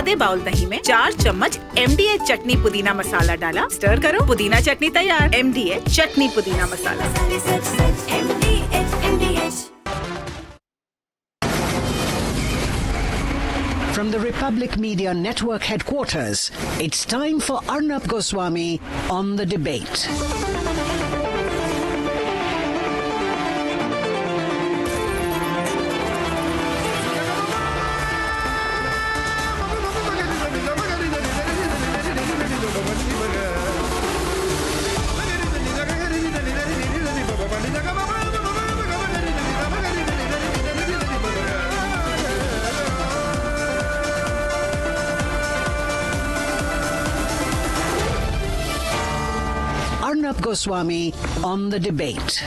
आधे बाउल दही में 4 चम्मच MDH चटनी पुदीना मसाला डाला, स्टर करो, पुदीना चटनी तैयार। MDH चटनी पुदीना मसाला। From the Republic Media Network headquarters, it's time for Arnab Goswami on the debate. Arnab Goswami on the debate.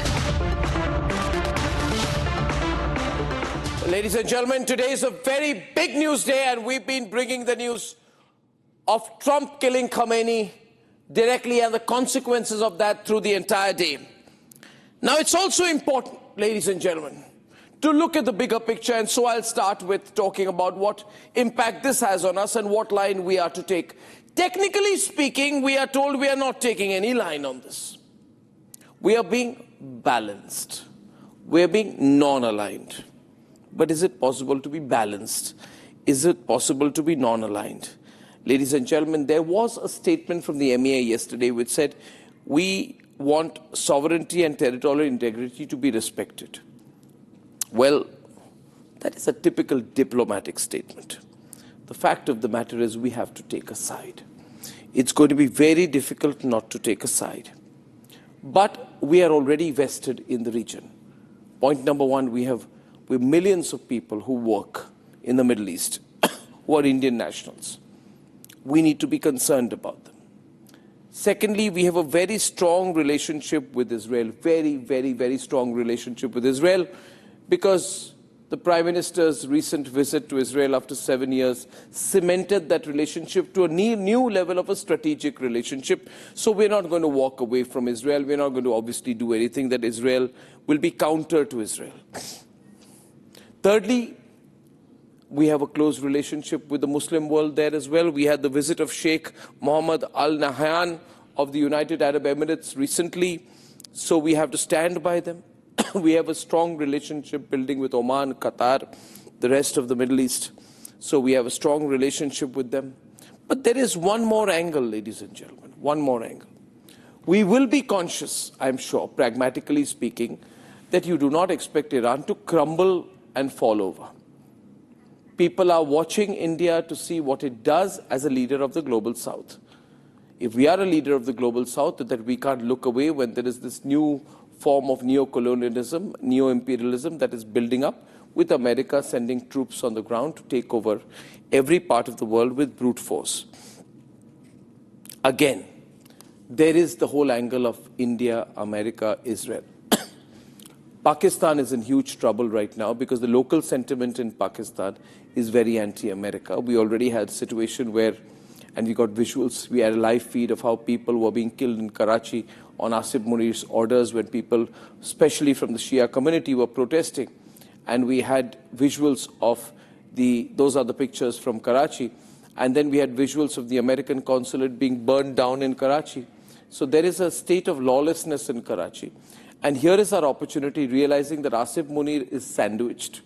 Ladies and gentlemen, today is a very big news day, and we've been bringing the news of Trump killing Khamenei directly and the consequences of that through the entire day. Now, it's also important, ladies and gentlemen, to look at the bigger picture, and so I'll start with talking about what impact this has on us and what line we are to take. Technically speaking, we are told we are not taking any line on this. We are being balanced. We are being non-aligned. But is it possible to be balanced? Is it possible to be non-aligned? Ladies and gentlemen, there was a statement from the MEA yesterday which said we want sovereignty and territorial integrity to be respected. Well, that is a typical diplomatic statement. The fact of the matter is we have to take a side. It's going to be very difficult not to take a side. But we are already vested in the region. Point number one, we have millions of people who work in the Middle East who are Indian nationals. We need to be concerned about them. Secondly, we have a very strong relationship with Israel, very strong relationship with Israel, because the Prime Minister's recent visit to Israel after 7 years cemented that relationship to a new level of a strategic relationship. So we're not going to walk away from Israel. We're not going to obviously do anything that Israel will be counter to Israel. Thirdly, we have a close relationship with the Muslim world there as well. We had the visit of Sheikh Mohammed Al Nahyan of the United Arab Emirates recently, so we have to stand by them. We have a strong relationship building with Oman, Qatar, the rest of the Middle East. So we have a strong relationship with them. But there is one more angle, ladies and gentlemen, one more angle. We will be conscious, I'm sure, pragmatically speaking, that you do not expect Iran to crumble and fall over. People are watching India to see what it does as a leader of the global South. If we are a leader of the global South, that we can't look away when there is this new form of neo-colonialism, neo-imperialism that is building up, with America sending troops on the ground to take over every part of the world with brute force. Again, there is the whole angle of India, America, Israel. Pakistan is in huge trouble right now because the local sentiment in Pakistan is very anti-America. We already had a situation where, and we got visuals, we had a live feed of how people were being killed in Karachi on Asif Munir's orders when people, especially from the Shia community, were protesting. And we had visuals of those are the pictures from Karachi. And then we had visuals of the American consulate being burned down in Karachi. So there is a state of lawlessness in Karachi. And here is our opportunity, realizing that Asif Munir is sandwiched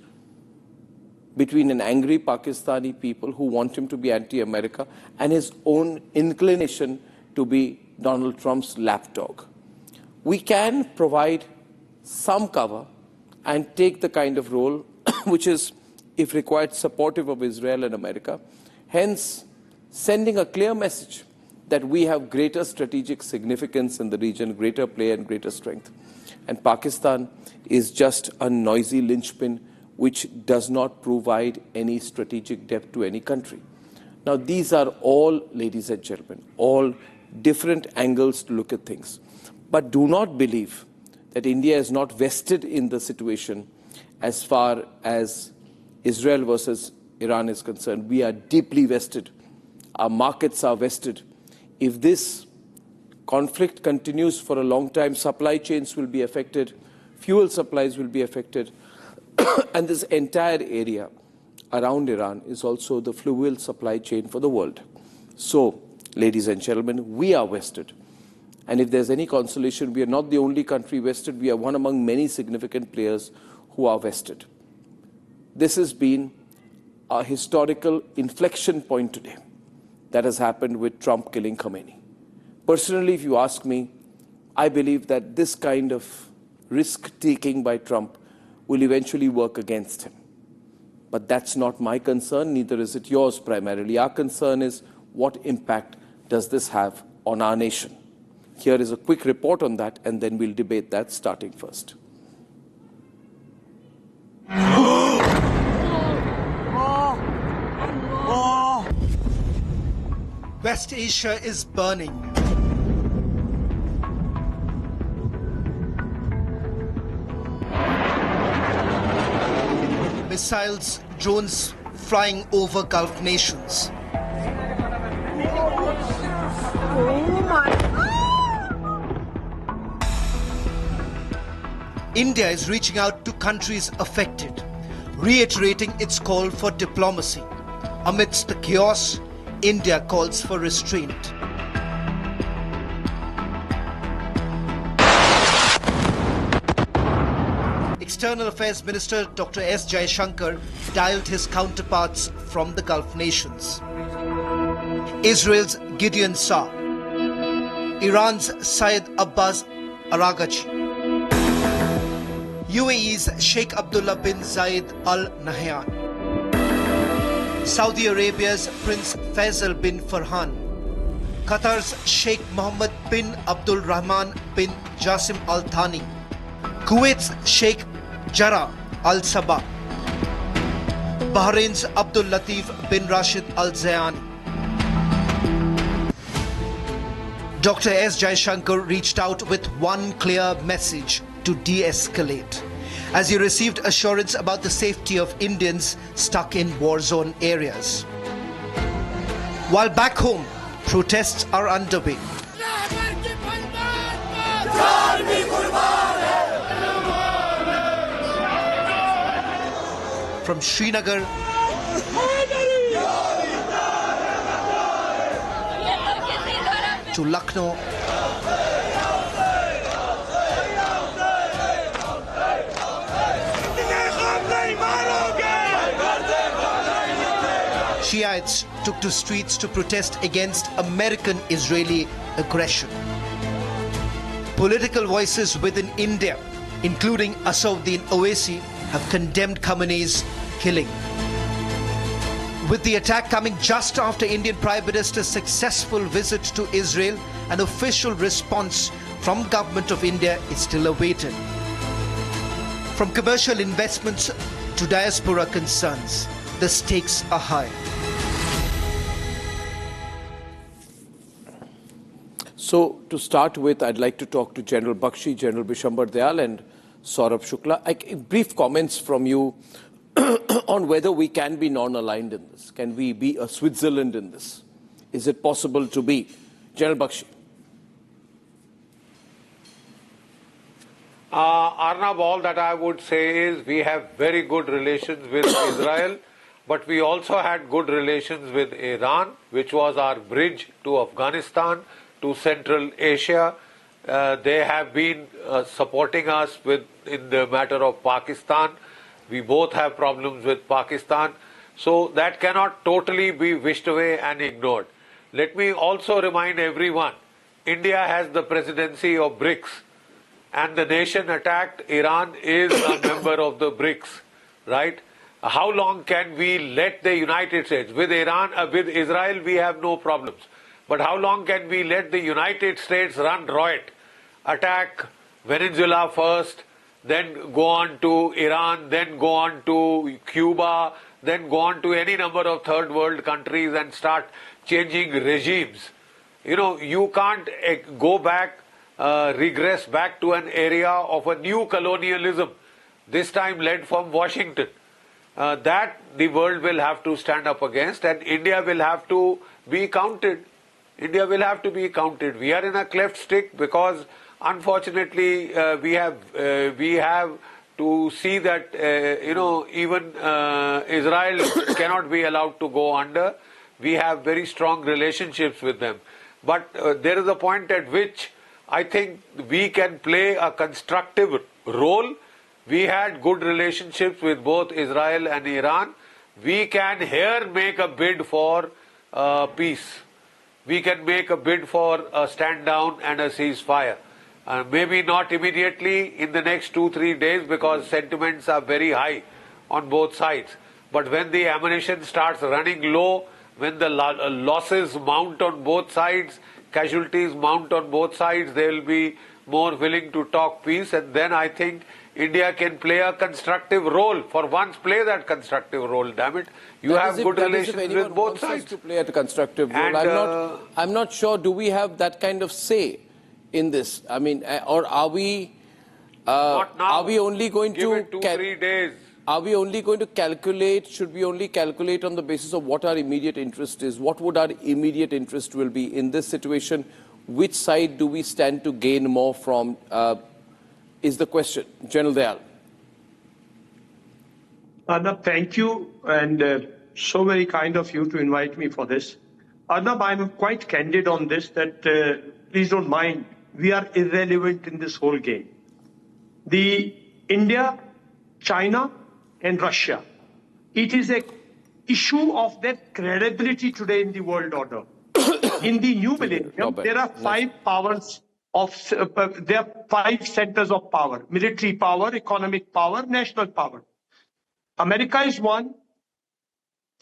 between an angry Pakistani people who want him to be anti-America and his own inclination to be Donald Trump's lapdog. We can provide some cover and take the kind of role which is, if required, supportive of Israel and America, hence sending a clear message that we have greater strategic significance in the region, greater play and greater strength. And Pakistan is just a noisy linchpin which does not provide any strategic depth to any country. Now, these are all, ladies and gentlemen, all different angles to look at things. But do not believe that India is not vested in the situation as far as Israel versus Iran is concerned. We are deeply vested. Our markets are vested. If this conflict continues for a long time, supply chains will be affected, fuel supplies will be affected, and this entire area, around Iran is also the fuel supply chain for the world. So, ladies and gentlemen, we are vested. And if there's any consolation, we are not the only country vested. We are one among many significant players who are vested. This has been a historical inflection point today that has happened with Trump killing Khamenei. Personally, if you ask me, I believe that this kind of risk-taking by Trump will eventually work against him. But that's not my concern, neither is it yours primarily. Our concern is what impact does this have on our nation? Here is a quick report on that, and then we'll debate that starting first. West Asia is burning. Missiles, drones flying over Gulf nations. India is reaching out to countries affected, reiterating its call for diplomacy. Amidst the chaos, India calls for restraint. External Affairs Minister Dr. S. Jaishankar dialed his counterparts from the Gulf nations. Israel's Gideon Saar, Iran's Syed Abbas Araghchi, UAE's Sheikh Abdullah bin Zayed Al Nahyan, Saudi Arabia's Prince Faisal bin Farhan, Qatar's Sheikh Mohammed bin Abdul Rahman bin Jassim Al Thani, Kuwait's Sheikh Jarrah Al Sabah, Bahrain's Abdul Latif bin Rashid Al Zayani. Dr. S. Jaishankar reached out with one clear message to de-escalate, as he received assurance about the safety of Indians stuck in war-zone areas. While back home, protests are underway. From Srinagar to Lucknow, Shiites took to streets to protest against American-Israeli aggression. Political voices within India, including Asauddin Owaisi, have condemned Khamenei's killing. With the attack coming just after Indian Prime Minister's successful visit to Israel, an official response from Government of India is still awaited. From commercial investments to diaspora concerns, the stakes are high. So, to start with, I'd like to talk to General Bakshi, General Bishambar Dayal, and Saurabh Shukla. Brief comments from you on whether we can be non-aligned in this. Can we be a Switzerland in this? Is it possible to be? General Bakshi. Arnab, all that I would say is we have very good relations with Israel, but we also had good relations with Iran, which was our bridge to Afghanistan, to Central Asia. They have been supporting us in the matter of Pakistan. We both have problems with Pakistan. So that cannot totally be wished away and ignored. Let me also remind everyone, India has the presidency of BRICS, and the nation attacked Iran is a member of the BRICS, right? How long can we let the United States, with Israel we have no problems, but how long can we let the United States run riot, attack Venezuela first, then go on to Iran, then go on to Cuba, then go on to any number of third world countries and start changing regimes? You know, you can't go back, regress back to an area of a new colonialism, this time led from Washington. That the world will have to stand up against, and India will have to be counted. India will have to be counted. We are in a cleft stick because unfortunately we have to see that, even Israel cannot be allowed to go under. We have very strong relationships with them. But there is a point at which I think we can play a constructive role. We had good relationships with both Israel and Iran. We can here make a bid for peace. We can make a bid for a stand down and a ceasefire. Maybe not immediately in the next 2-3 days because sentiments are very high on both sides. But when the ammunition starts running low, when the losses mount on both sides, casualties mount on both sides, they will be more willing to talk peace, and then I think India can play a constructive role. For once, play that constructive role. Damn it, you have good relations with both sides to play a constructive role. And, I'm not sure. Do we have that kind of say in this? I mean, or are we? Not now. Are we only going Give to it 2-3 days? Are we only going to calculate? Should we only calculate on the basis of what our immediate interest is? What would our immediate interest will be in this situation? Which side do we stand to gain more from? Is the question, General Dayal. Arnab, thank you, and so very kind of you to invite me for this. Arnab, I'm quite candid on this, that please don't mind, we are irrelevant in this whole game. The India, China, and Russia, it is an issue of their credibility today in the world order. In the new millennium, there are 5 powers there are 5 centers of power: military power, economic power, national power. America is 1,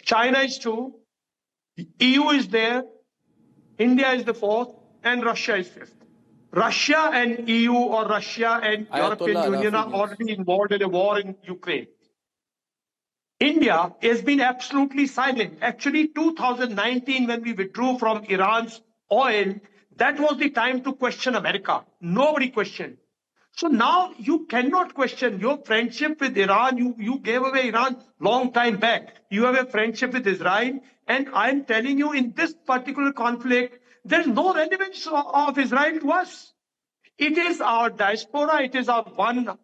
China is 2, EU is there, India is the 4th, and Russia is 5th. Russia and EU, or Russia and European Union, are already involved in a war in Ukraine. India has been absolutely silent. Actually, 2019, when we withdrew from Iran's oil, that was the time to question America. Nobody questioned. So now you cannot question your friendship with Iran. You gave away Iran long time back. You have a friendship with Israel. And I'm telling you, in this particular conflict, there's no relevance of Israel to us. It is our diaspora. It is our 1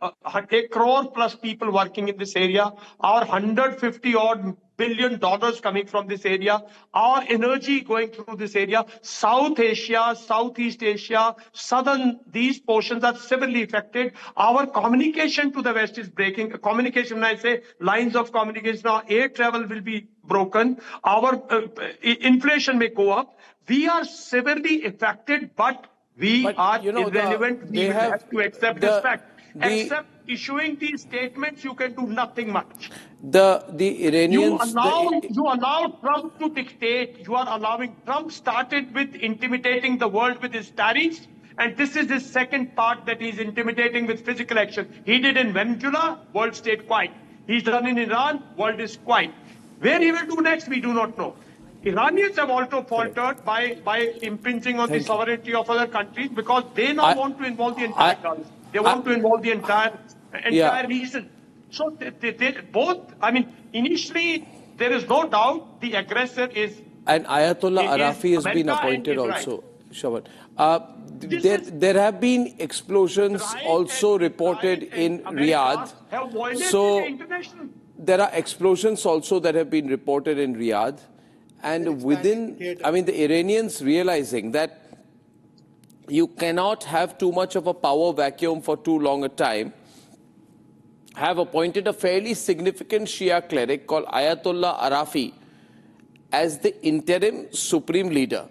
crore plus people working in this area, our $150 billion coming from this area, our energy going through this area, South Asia, Southeast Asia, southern, these portions are severely affected. Our communication to the West is breaking. Communication, when I say lines of communication, our air travel will be broken. Our inflation may go up. We are severely affected, but we are irrelevant. We will have to accept this fact. Except issuing these statements, you can do nothing much. The Iranians... You allow Trump to dictate. You are allowing... Trump started with intimidating the world with his tariffs, and this is his second part, that he's intimidating with physical action. He did in Venezuela, world stayed quiet. He's done in Iran, world is quiet. Where he will do next, we do not know. Iranians have also faltered by impinging on the sovereignty of other countries, because they now want to involve the entire Gulf. They want to involve the entire region. So they both, I mean, initially there is no doubt the aggressor is... And Ayatollah Arafi has been appointed also, Shawan. There have been explosions also reported in Riyadh. So there are explosions also that have been reported in Riyadh. And within, I mean, the Iranians realizing that you cannot have too much of a power vacuum for too long a time, have appointed a fairly significant Shia cleric called Ayatollah Arafi as the interim supreme leader.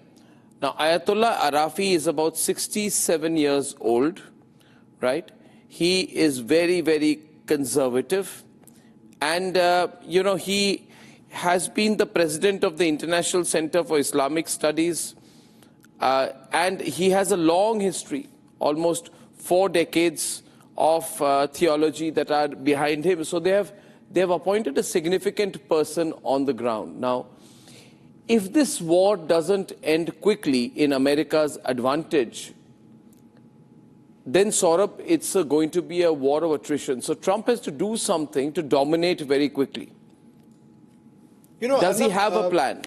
Now, Ayatollah Arafi is about 67 years old, right? He is very, very conservative. And, he has been the president of the International Center for Islamic Studies, and he has a long history, almost 4 decades of theology that are behind him. So they have appointed a significant person on the ground. Now, if this war doesn't end quickly in America's advantage, then Saurabh, it's going to be a war of attrition. So Trump has to do something to dominate very quickly. Does he have a plan?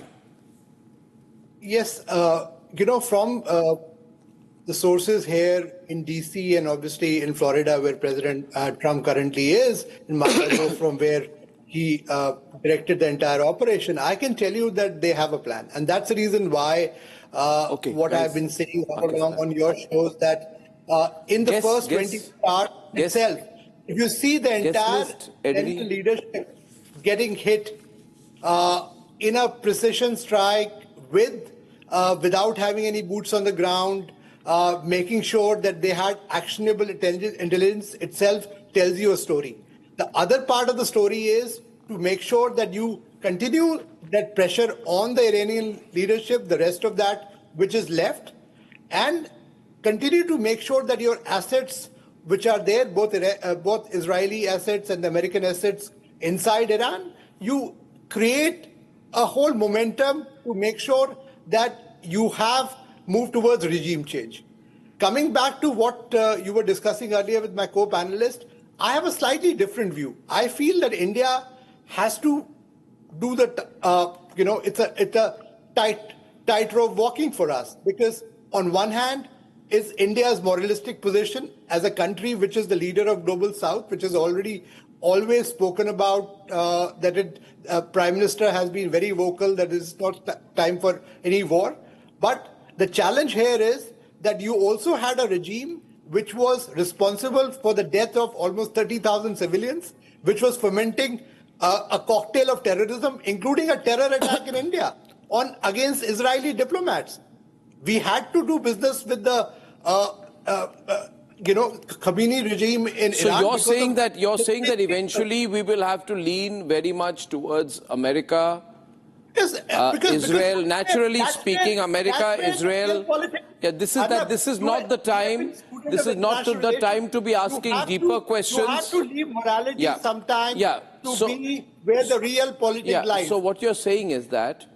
Yes, from the sources here in DC and obviously in Florida, where President Trump currently is, in Mar-a-Lago, from where he directed the entire operation, I can tell you that they have a plan. And that's the reason why what I've been saying all along on your shows, that in the first 20 hours itself, if you see the entire leadership getting hit in a precision strike without having any boots on the ground, making sure that they had actionable intelligence itself tells you a story. The other part of the story is to make sure that you continue that pressure on the Iranian leadership, the rest of that which is left, and continue to make sure that your assets which are there, both Israeli assets and the American assets inside Iran, you create a whole momentum to make sure that you have moved towards regime change. Coming back to what you were discussing earlier with my co-panelist, I have a slightly different view. I feel that India has to do it's a tightrope walking for us, because on one hand is India's moralistic position as a country which is the leader of Global South, which has already always spoken about Prime Minister has been very vocal that it's not time for any war. But the challenge here is that you also had a regime which was responsible for the death of almost 30,000 civilians, which was fomenting a cocktail of terrorism, including a terror attack in India against Israeli diplomats. We had to do business with the Khamenei regime in Iran. So you're saying that eventually we will have to lean very much towards America. Yes, Israel, naturally speaking, America, Israel. Yeah, this is not the time. This is not the time to be asking deeper questions. You have to leave morality sometimes to be where the real politics lies. So what you're saying is that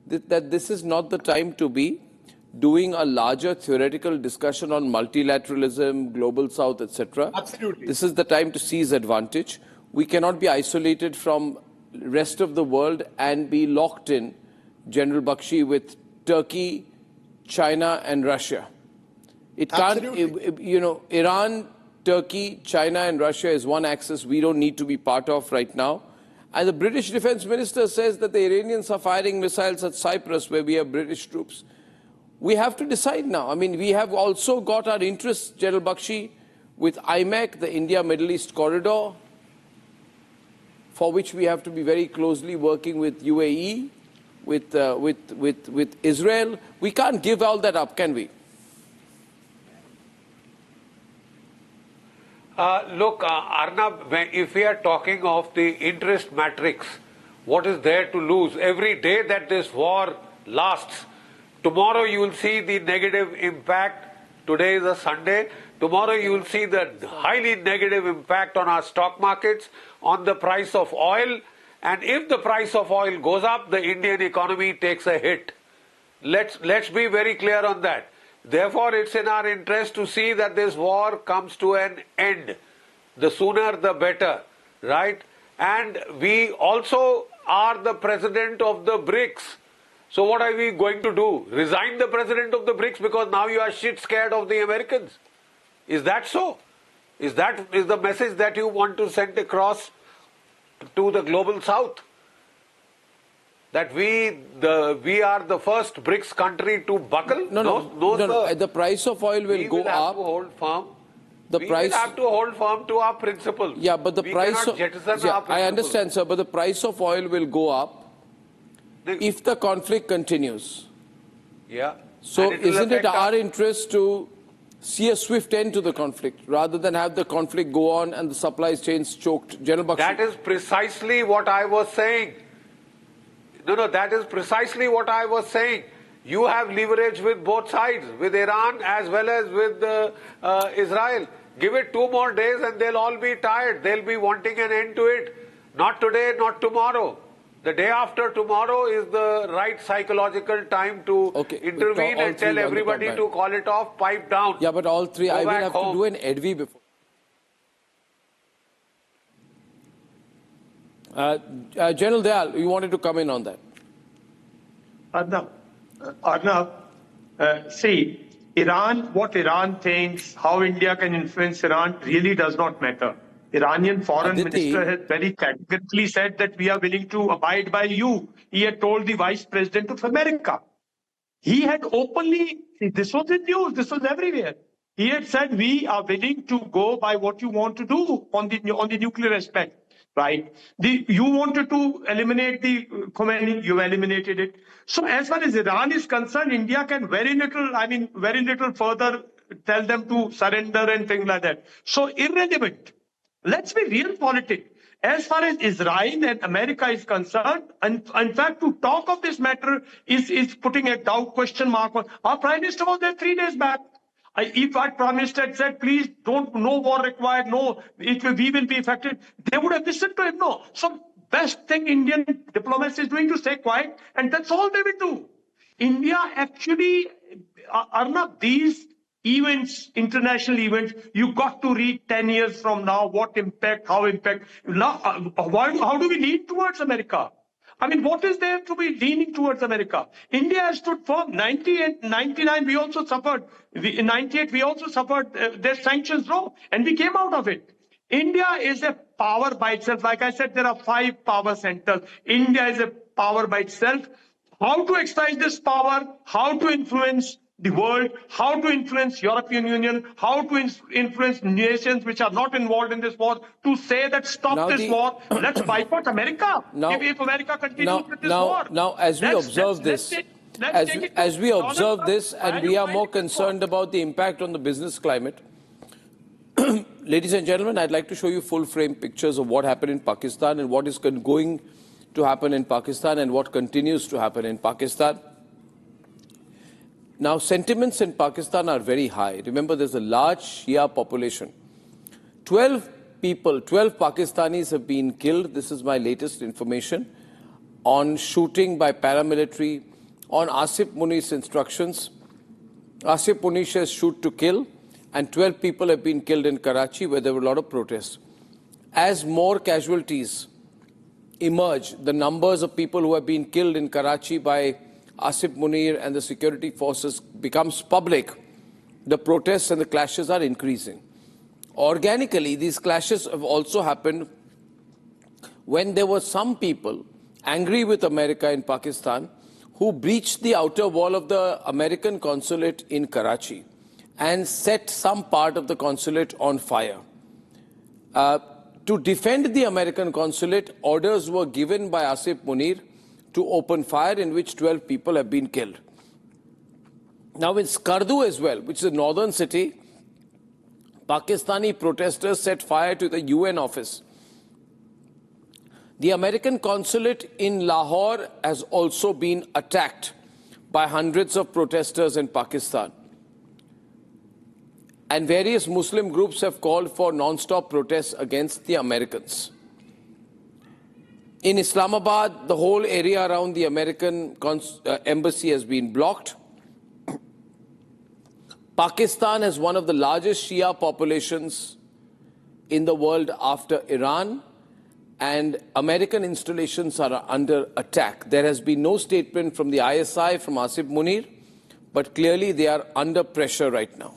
this is not the time to be doing a larger theoretical discussion on multilateralism, global south, etc. Absolutely. This is the time to seize advantage. We cannot be isolated from rest of the world and be locked in, General Bakshi, with Turkey, China and Russia. It can't, Iran, Turkey, China and Russia is one axis we don't need to be part of right now. And the British Defense Minister says that the Iranians are firing missiles at Cyprus, where we have British troops. We have to decide now. I mean, we have also got our interests, General Bakshi, with IMEC, the India-Middle East corridor, for which we have to be very closely working with UAE, with Israel. We can't give all that up, can we? Look, Arnab, if we are talking of the interest matrix, what is there to lose? Every day that this war lasts, tomorrow you will see the negative impact. Today is a Sunday. Tomorrow you will see the highly negative impact on our stock markets, on the price of oil. And if the price of oil goes up, the Indian economy takes a hit. Let's be very clear on that. Therefore, it's in our interest to see that this war comes to an end. The sooner the better, right? And we also are the president of the BRICS. So what are we going to do? Resign the president of the BRICS because now you are shit scared of the Americans? Is that so? Is the message that you want to send across to the global south? That we are the first BRICS country to buckle? No. The price of oil will go up. We will have to hold firm. We will have to hold firm to our principles. Yeah, but the price of... I understand, sir, but the price of oil will go up if the conflict continues. Yeah. So isn't it our interest to see a swift end to the conflict rather than have the conflict go on and the supply chains choked? General Bakshi. That is precisely what I was saying. No, that is precisely what I was saying. You have leverage with both sides, with Iran as well as with Israel. Give it 2 more days and they'll all be tired. They'll be wanting an end to it. Not today, not tomorrow. The day after tomorrow is the right psychological time to intervene and tell everybody to call it off, pipe down. Yeah, but all three, I will have to do an EDV before. General Dayal, you wanted to come in on that. Arnab, see, what Iran thinks, how India can influence Iran really does not matter. Iranian foreign minister has very categorically said that we are willing to abide by you. He had told the vice president of America. He had openly, this was in news, this was everywhere. He had said, we are willing to go by what you want to do on the nuclear aspect. Right? You wanted to eliminate the Khamenei, you eliminated it. So as far as Iran is concerned, India can very little further tell them to surrender and things like that. So irrelevant. Let's be real politics. As far as Israel and America is concerned, and in fact, to talk of this matter is putting a doubt question mark on. Our Prime Minister was there 3 days back. If our Prime Minister had said, please don't, no war required, no, we will be affected, they would have listened to him. No. So best thing Indian diplomacy is doing to stay quiet, and that's all they will do. India actually, Arnab, these events, international events, you got to read 10 years from now, what impact, how impact. Now, how do we lean towards America? I mean, what is there to be leaning towards America? India has stood firm. 98, 99, we also suffered. In 98, we also suffered their sanctions law, and we came out of it. India is a power by itself. Like I said, there are 5 power centers. India is a power by itself. How to exercise this power, how to influence the world, how to influence European Union, how to influence nations which are not involved in this war, to say that stop this war, let's boycott America. If America continues with this war. Now, as we observe this, and we are more concerned about the impact on the business climate, ladies and gentlemen, I'd like to show you full-frame pictures of what happened in Pakistan and what is going to happen in Pakistan and what continues to happen in Pakistan. Now, sentiments in Pakistan are very high. Remember, there's a large Shia population. 12 Pakistanis have been killed. This is my latest information on shooting by paramilitary on Asif Munir's instructions. Asif Munir says shoot to kill, and 12 people have been killed in Karachi, where there were a lot of protests. As more casualties emerge, the numbers of people who have been killed in Karachi by Asif Munir and the security forces becomes public, the protests and the clashes are increasing. Organically, these clashes have also happened when there were some people angry with America in Pakistan who breached the outer wall of the American consulate in Karachi and set some part of the consulate on fire. To defend the American consulate, orders were given by Asif Munir to open fire, in which 12 people have been killed. Now in Skardu as well, which is a northern city, Pakistani protesters set fire to the UN office. The American consulate in Lahore has also been attacked by hundreds of protesters in Pakistan. And various Muslim groups have called for non-stop protests against the Americans. In Islamabad, the whole area around the American embassy has been blocked. Pakistan has one of the largest Shia populations in the world after Iran, and American installations are under attack. There has been no statement from the ISI, from Asif Munir, but clearly they are under pressure right now.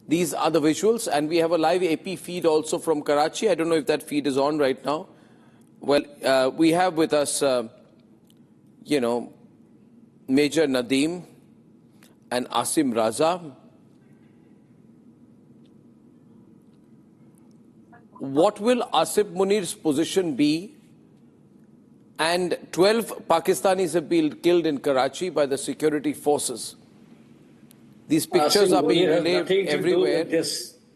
These are the visuals, and we have a live AP feed also from Karachi. I don't know if that feed is on right now. Well, we have with us, Major Nadeem and Asim Raza. What will Asif Munir's position be? And 12 Pakistanis have been killed in Karachi by the security forces. These pictures are being relayed everywhere.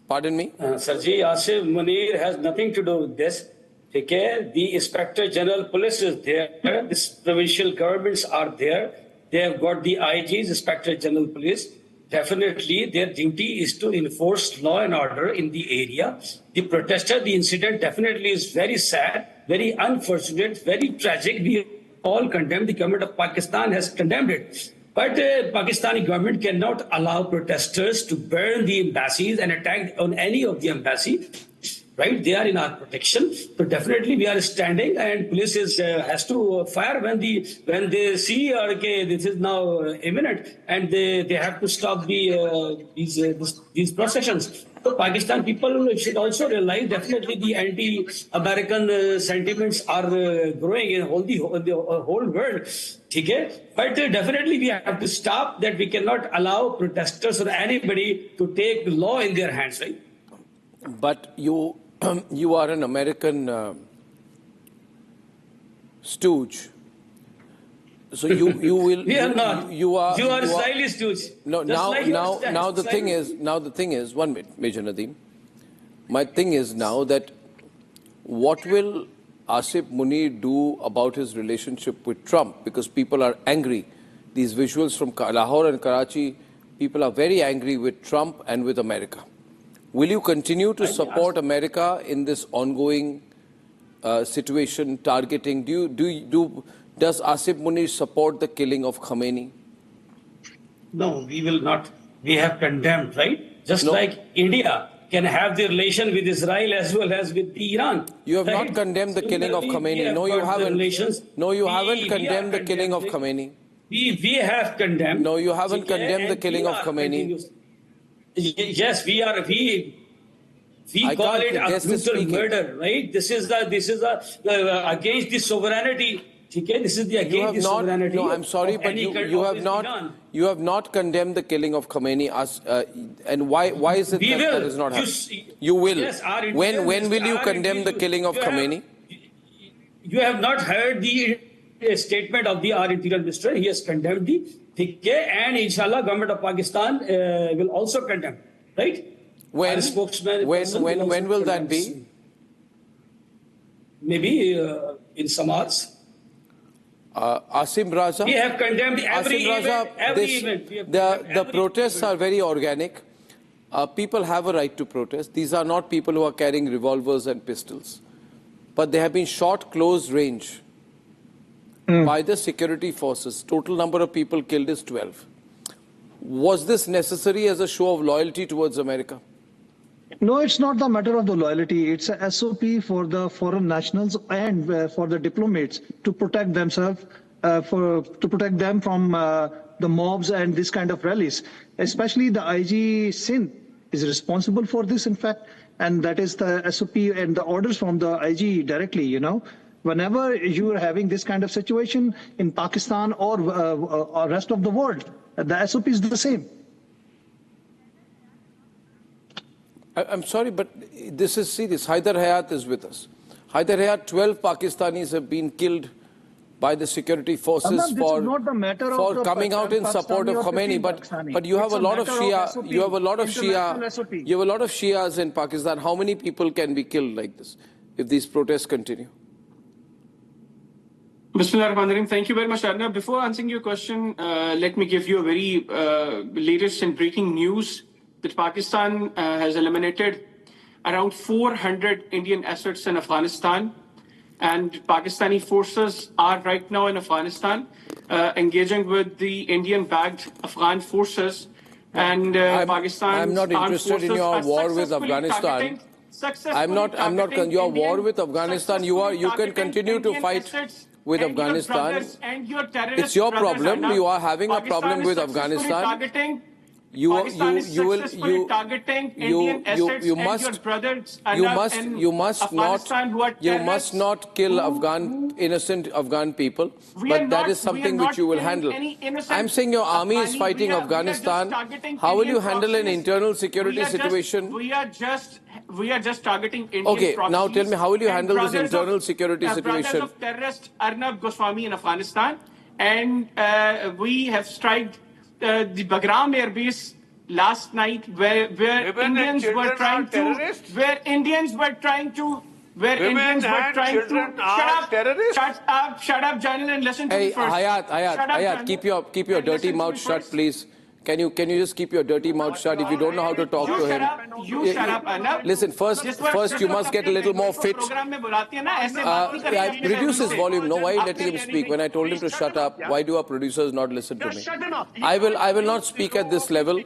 Pardon me? Sarji, Asif Munir has nothing to do with this. Okay, the Inspector General Police is there, the provincial governments are there, they have got the IGs, Inspector General Police. Definitely their duty is to enforce law and order in the area. The incident definitely is very sad, very unfortunate, very tragic. We all condemn, the government of Pakistan has condemned it. But the Pakistani government cannot allow protesters to burn the embassies and attack on any of the embassies. right? They are in our protection. So definitely we are standing, and police has to fire when they see okay, this is now imminent, and they have to stop these processions. So Pakistan people should also realize definitely the anti-American sentiments are growing in the whole world. Okay? But definitely we have to stop that. We cannot allow protesters or anybody to take the law in their hands, right? But you are an American stooge. So you will. We are not. You are Israeli stooge. No, now the thing is 1 minute, Major Nadeem. My thing is now that what will Asif Munir do about his relationship with Trump? Because people are angry. These visuals from Lahore and Karachi, people are very angry with Trump and with America. Will you continue to support America in this ongoing situation, targeting? Does Asif Munir support the killing of Khamenei? No, we will not. We have condemned, right? Just like India can have the relation with Israel as well as with Iran. You have not condemned the killing of Khamenei. No, you haven't. No, you haven't condemned the killing of Khamenei. We have condemned. No, you haven't condemned the killing of Khamenei. Yes, we call it a brutal murder, right? This is against the sovereignty. Okay, this is the against the sovereignty. No, I'm sorry, but you have not condemned the killing of Khamenei. And why is it that is not happening? You will. Yes, when will you condemn the killing of Khamenei? You have not heard the statement of our Interior Minister. He has condemned and inshallah, government of Pakistan will also condemn. Right? When will that be? Maybe in some hours. Asim Raza? We have condemned every event. The protests are very organic. People have a right to protest. These are not people who are carrying revolvers and pistols. But they have been shot close range by the security forces. Total number of people killed is 12. Was this necessary as a show of loyalty towards America? No, it's not the matter of the loyalty. It's a SOP for the foreign nationals and for the diplomats to protect themselves, to protect them from the mobs and this kind of rallies. Especially the IG Sindh is responsible for this, in fact, and that is the SOP and the orders from the IG directly, you know. Whenever you are having this kind of situation in Pakistan or rest of the world, the SOP is the same. I'm sorry, but this is serious. Haider Hayat is with us. Haider Hayat, 12 Pakistanis have been killed by the security forces for coming out in support of Khamenei. But you have a lot of Shia. You have a lot of Shia. You have a lot of Shias in Pakistan. How many people can be killed like this if these protests continue? Bismillahirrahmanirrahim. Thank you very much, Arnab. Before answering your question, let me give you a very latest and breaking news that Pakistan has eliminated around 400 Indian assets in Afghanistan, and Pakistani forces are right now in Afghanistan engaging with the Indian-backed Afghan forces. And I'm not interested in your war with Afghanistan. I'm not. Your war with Afghanistan. You can continue to fight with Afghanistan. It's your problem. You are having a problem with Afghanistan. You must not kill innocent Afghan people, but that is something which you will handle. I'm saying your army is fighting Afghanistan. How will you handle an internal security situation? We are just targeting Indian Okay, proxies. now tell me, how will you handle this internal security situation? Brothers of terrorist Arnab Goswami in Afghanistan, and we have struck the Bagram Air Base last night, where Indians were trying to shut up, General, and listen to me first. Hayat, keep your dirty mouth shut, please. Can you just keep your dirty mouth shut if you don't know how to talk to him? You shut up, Arnab. Listen, first you must get a little more fit. Reduce his volume. No, why are you letting him speak? When I told him to shut up, why do our producers not listen to me? I will not speak at this level.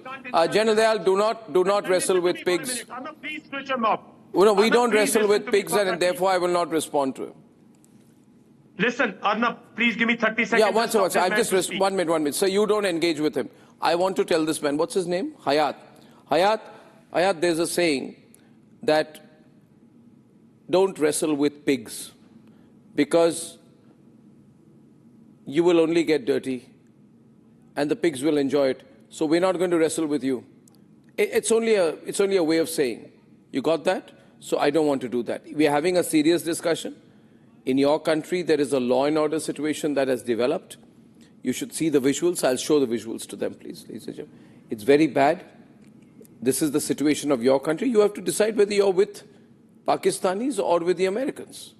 General Dayal, do not wrestle with pigs. Please switch him off. No, we Arnab, don't please wrestle listen with to me pigs, and perfectly. therefore I will not respond to him. Listen, Arnab, please give me 30 seconds. Yeah, once. I've just 1 minute. So you don't engage with him. I want to tell this man, what's his name? Hayat. Hayat, there's a saying that don't wrestle with pigs because you will only get dirty and the pigs will enjoy it. So we're not going to wrestle with you. It's only a way of saying. You got that? So I don't want to do that. We're having a serious discussion. In your country, there is a law and order situation that has developed. You should see the visuals. I'll show the visuals to them, please. It's very bad. This is the situation of your country. You have to decide whether you're with Pakistanis or with the Americans.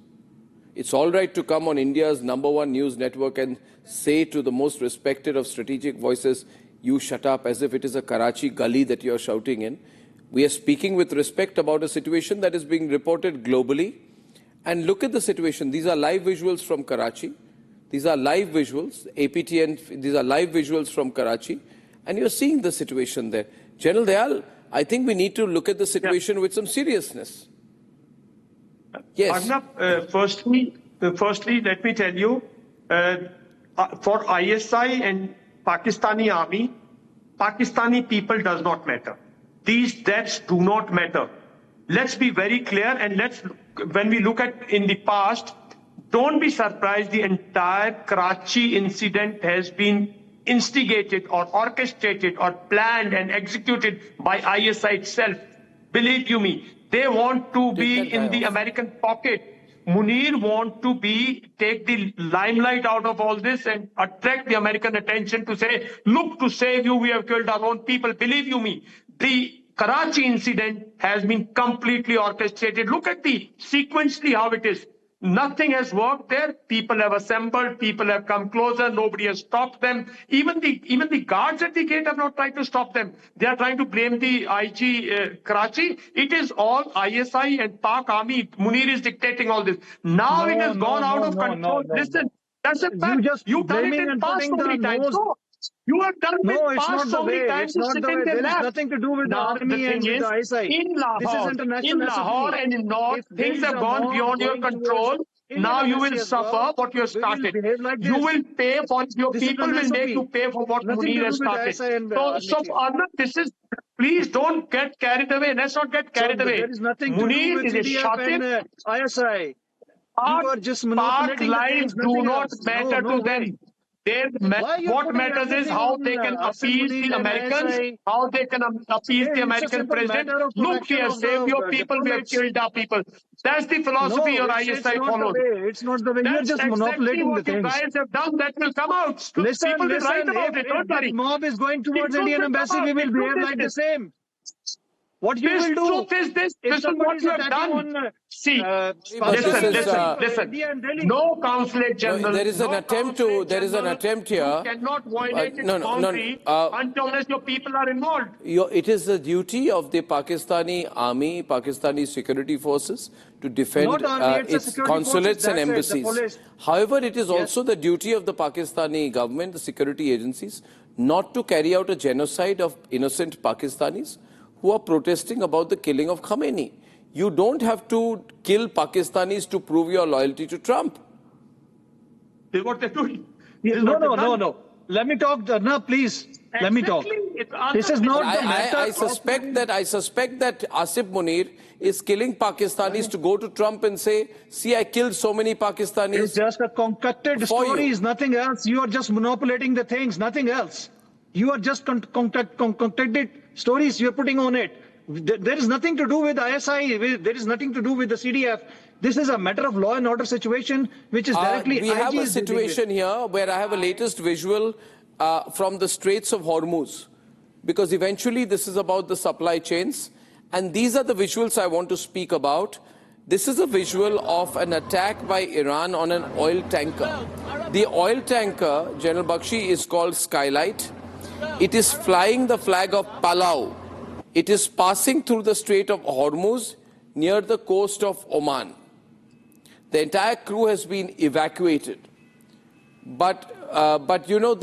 It's all right to come on India's #1 news network and say to the most respected of strategic voices, you shut up, as if it is a Karachi gully that you're shouting in. We are speaking with respect about a situation that is being reported globally. And look at the situation. These are live visuals from Karachi. These are live visuals, APTN, these are live visuals from Karachi. And you're seeing the situation there. General Dayal, I think we need to look at the situation with some seriousness. Yes. Arnab, firstly, let me tell you, for ISI and Pakistani army, Pakistani people does not matter. These deaths do not matter. Let's be very clear, and when we look at in the past, don't be surprised the entire Karachi incident has been instigated or orchestrated or planned and executed by ISI itself. Believe you me, they want to be in the American pocket. Munir want to take the limelight out of all this and attract the American attention to say, look, to save you, we have killed our own people. Believe you me, the Karachi incident has been completely orchestrated. Look at sequentially how it is. Nothing has worked there. People have assembled. People have come closer. Nobody has stopped them. Even the guards at the gate have not tried to stop them. They are trying to blame the IG Karachi. It is all ISI and Pak army. Munir is dictating all this. Now it has gone out of control. Listen, that's a fact. You've done it in past so many times. No. You have done it past so many times. It's not the way. There is nothing to do with the army and with the ISI. In Lahore and in North, things have gone beyond your control. Now you will suffer what you have started. You will pay for your people will make you pay for what Munir has started. So Arnab, please don't get carried away. Let's not get carried away. There is nothing to do with CDF and ISI. You are just manipulating lives do not matter to them. What matters is how they can appease the Americans, how they can appease the American president. Look, we have saved your people, we have killed our people. That's the philosophy your ISI follows. It's not the way. You're just manipulating the things. What you guys have done, that will come out. People will write about it, don't worry. If mob is going towards Indian embassy, we will behave like the same. What you will do? Truth is this is what you have done. See, listen. No consulate general. There is an attempt here. You cannot violate its boundary unless your people are involved. It is the duty of the Pakistani army, Pakistani security forces to defend its consulates and embassies. However, it is also the duty of the Pakistani government, the security agencies, not to carry out a genocide of innocent Pakistanis who are protesting about the killing of Khamenei. You don't have to kill Pakistanis to prove your loyalty to Trump. This is what they're doing. No. Let me talk, Arnab, please. Let me talk. This is not the matter. I suspect that Asif Munir is killing Pakistanis to go to Trump and say, see, I killed so many Pakistanis. It's just a concocted stories, nothing else. You are just manipulating the things, nothing else. You are just concocted stories you're putting on it. There is nothing to do with ISI. There is nothing to do with the CDF. This is a matter of law and order situation, which is directly. We have a situation here where I have a latest visual from the Straits of Hormuz, because eventually this is about the supply chains. And these are the visuals I want to speak about. This is a visual of an attack by Iran on an oil tanker. The oil tanker, General Bakshi, is called Skylight. It is flying the flag of Palau. It is passing through the Strait of Hormuz near the coast of Oman. The entire crew has been evacuated. But you know,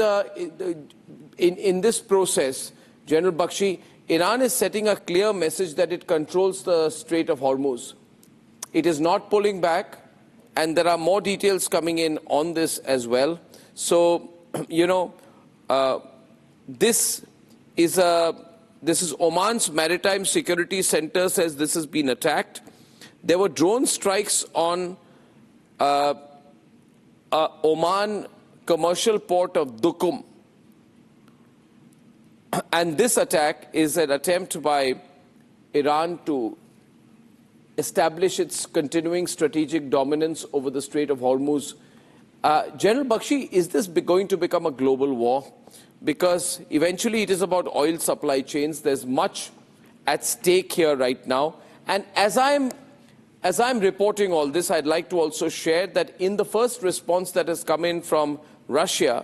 in this process, General Bakshi, Iran is setting a clear message that it controls the Strait of Hormuz. It is not pulling back, and there are more details coming in on this as well. So, this is Oman's Maritime Security Center says this has been attacked. There were drone strikes on Oman commercial port of Duqm. And this attack is an attempt by Iran to establish its continuing strategic dominance over the Strait of Hormuz. General Bakshi, is this going to become a global war? Because eventually it is about oil supply chains. There's much at stake here right now. And as I'm reporting all this, I'd like to also share that in the first response that has come in from Russia,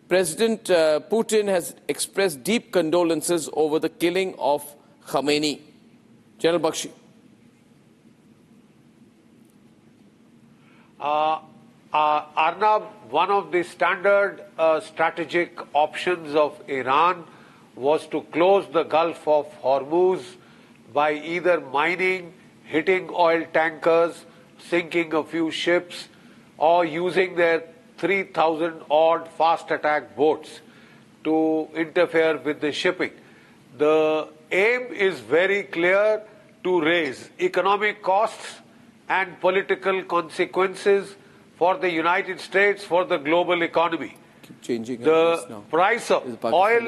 President Putin has expressed deep condolences over the killing of Khamenei. General Bakshi. Arnab, one of the standard strategic options of Iran was to close the Gulf of Hormuz by either mining, hitting oil tankers, sinking a few ships, or using their 3,000 odd fast attack boats to interfere with the shipping. The aim is very clear: to raise economic costs and political consequences for the United States, for the global economy. The price of oil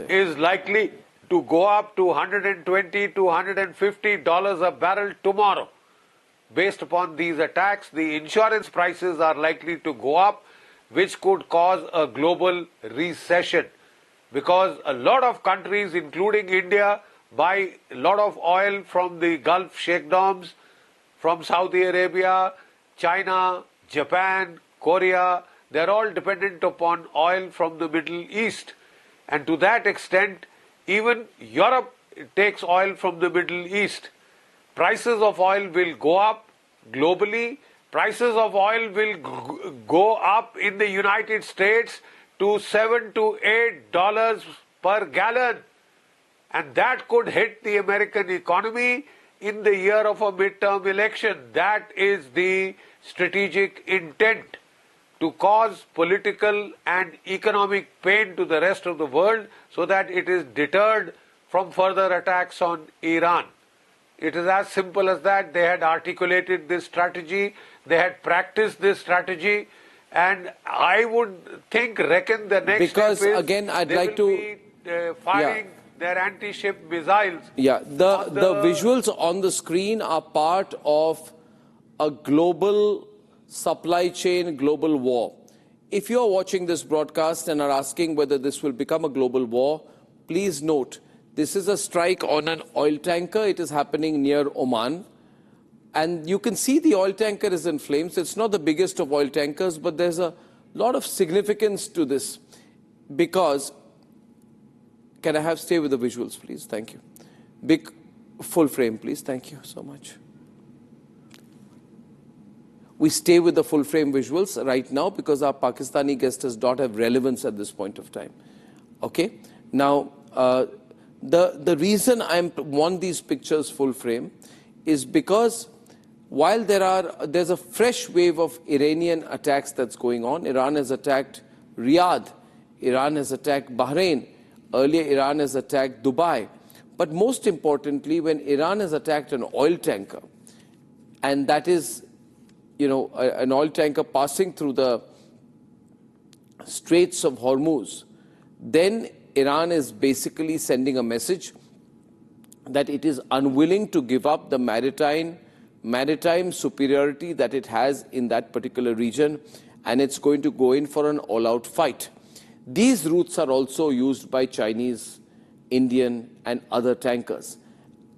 is likely to go up to $120 to $150 a barrel tomorrow. Based upon these attacks, the insurance prices are likely to go up, which could cause a global recession, because a lot of countries, including India, buy a lot of oil from the Gulf sheikdoms, from Saudi Arabia, China, Japan, Korea. They're all dependent upon oil from the Middle East. And to that extent, even Europe takes oil from the Middle East. Prices of oil will go up globally. Prices of oil will go up in the United States to $7 to $8 per gallon. And that could hit the American economy in the year of a midterm election. That is the strategic intent, to cause political and economic pain to the rest of the world so that it is deterred from further attacks on Iran. It is as simple as that. They had articulated this strategy, they had practiced this strategy, and I would reckon the next because step is again I'd they like will to be firing their anti-ship missiles. Yeah, the visuals on the screen are part of a global supply chain, global war. If you are watching this broadcast and are asking whether this will become a global war, please note, this is a strike on an oil tanker. It is happening near Oman. And you can see the oil tanker is in flames. It's not the biggest of oil tankers, but there's a lot of significance to this. Because, can I stay with the visuals, please? Thank you. Big full frame, please. Thank you so much. We stay with the full frame visuals right now because our Pakistani guest does not have relevance at this point of time. Okay? Now, the reason I want these pictures full frame is because while there's a fresh wave of Iranian attacks that's going on. Iran has attacked Riyadh. Iran has attacked Bahrain. Earlier, Iran has attacked Dubai. But most importantly, when Iran has attacked an oil tanker, and that is an oil tanker passing through the Straits of Hormuz, then Iran is basically sending a message that it is unwilling to give up the maritime superiority that it has in that particular region, and it's going to go in for an all-out fight. These routes are also used by Chinese, Indian, and other tankers.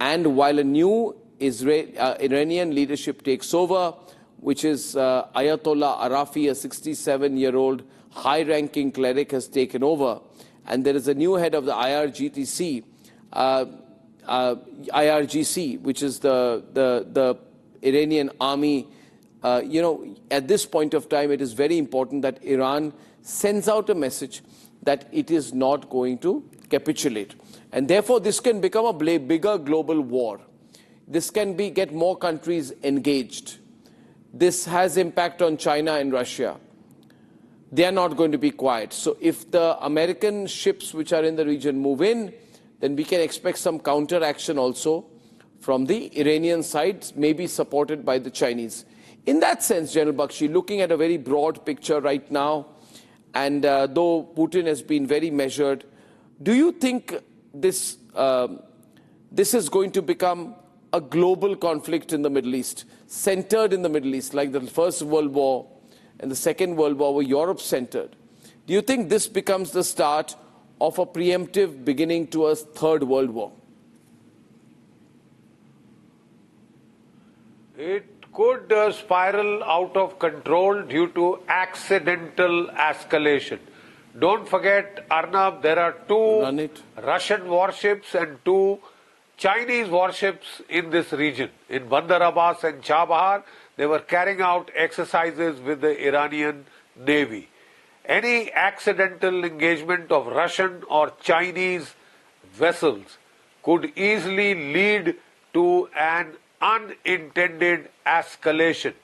And while a new Iranian leadership takes over, which is Ayatollah Arafi, a 67-year-old high-ranking cleric, has taken over. And there is a new head of the IRGC, which is the Iranian army. At this point of time, it is very important that Iran sends out a message that it is not going to capitulate. And therefore, this can become a bigger global war. This can get more countries engaged. This has impact on China and Russia. They are not going to be quiet. So if the American ships which are in the region move in, then we can expect some counter-action also from the Iranian side, maybe supported by the Chinese. In that sense, General Bakshi, looking at a very broad picture right now, and though Putin has been very measured, do you think this is going to become a global conflict in the Middle East, centered in the Middle East, like the First World War and the Second World War were Europe-centered? Do you think this becomes the start of a preemptive beginning to a Third World War? It could spiral out of control due to accidental escalation. Don't forget, Arnab, there are 2 Russian warships and 2 Chinese warships in this region. In Bandar Abbas and Chabahar, they were carrying out exercises with the Iranian Navy. Any accidental engagement of Russian or Chinese vessels could easily lead to an unintended escalation.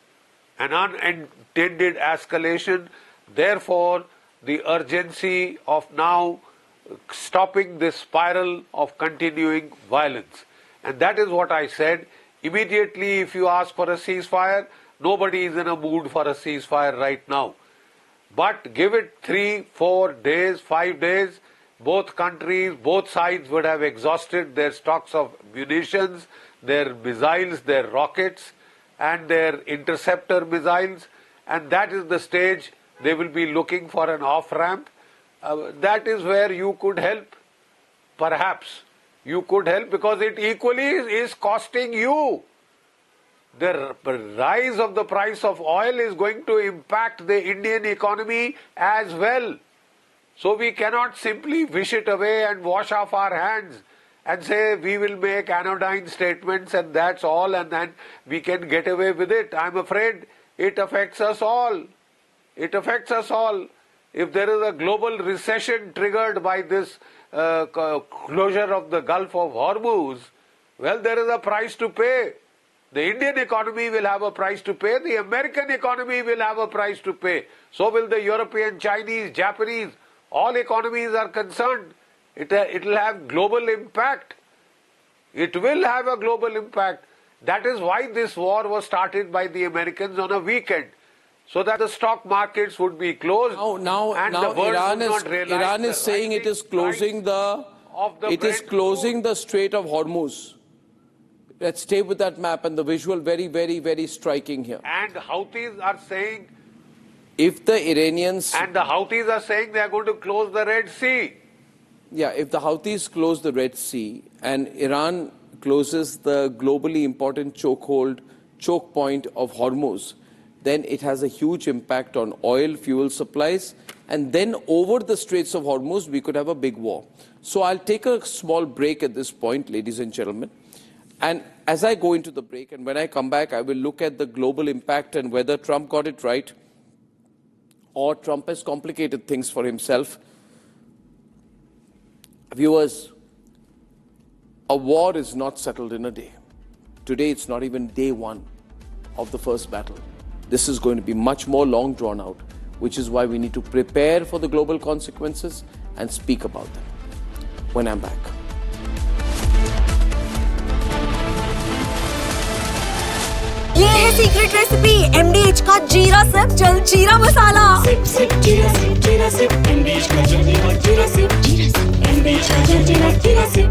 An unintended escalation, therefore, the urgency of now stopping this spiral of continuing violence. And that is what I said. Immediately, if you ask for a ceasefire, nobody is in a mood for a ceasefire right now. But give it 3, 4 days, 5 days, both countries, both sides would have exhausted their stocks of munitions, their missiles, their rockets, and their interceptor missiles. And that is the stage they will be looking for an off-ramp. That is where you could help. Perhaps you could help, because it equally is costing you. The rise of the price of oil is going to impact the Indian economy as well. So we cannot simply wish it away and wash off our hands and say we will make anodyne statements and that's all, and then we can get away with it. I'm afraid it affects us all. It affects us all. If there is a global recession triggered by this closure of the Gulf of Hormuz, well, there is a price to pay. The Indian economy will have a price to pay. The American economy will have a price to pay. So will the European, Chinese, Japanese. All economies are concerned. It will have global impact. It will have a global impact. That is why this war was started by the Americans on a weekend, so that the stock markets would be closed. Now Iran is saying it is closing the Strait of Hormuz. Let's stay with that map, and the visual very, very, very striking here. And Houthis are saying, if the Iranians... And the Houthis are saying they are going to close the Red Sea. Yeah, if the Houthis close the Red Sea and Iran closes the globally important choke point of Hormuz, then it has a huge impact on oil, fuel supplies, and then over the Straits of Hormuz, we could have a big war. So I'll take a small break at this point, ladies and gentlemen. And as I go into the break, and when I come back, I will look at the global impact and whether Trump got it right or Trump has complicated things for himself. Viewers, a war is not settled in a day. Today, it's not even day 1 of the first battle. This is going to be much more long drawn out, which is why we need to prepare for the global consequences and speak about them. When I'm back. ये है secret recipe MDH का जीरा SIP जल जीरा मसाला। SIP SIP जीरा SIP MDH का जल जीरा सिप MDH का जल जीरा सिप।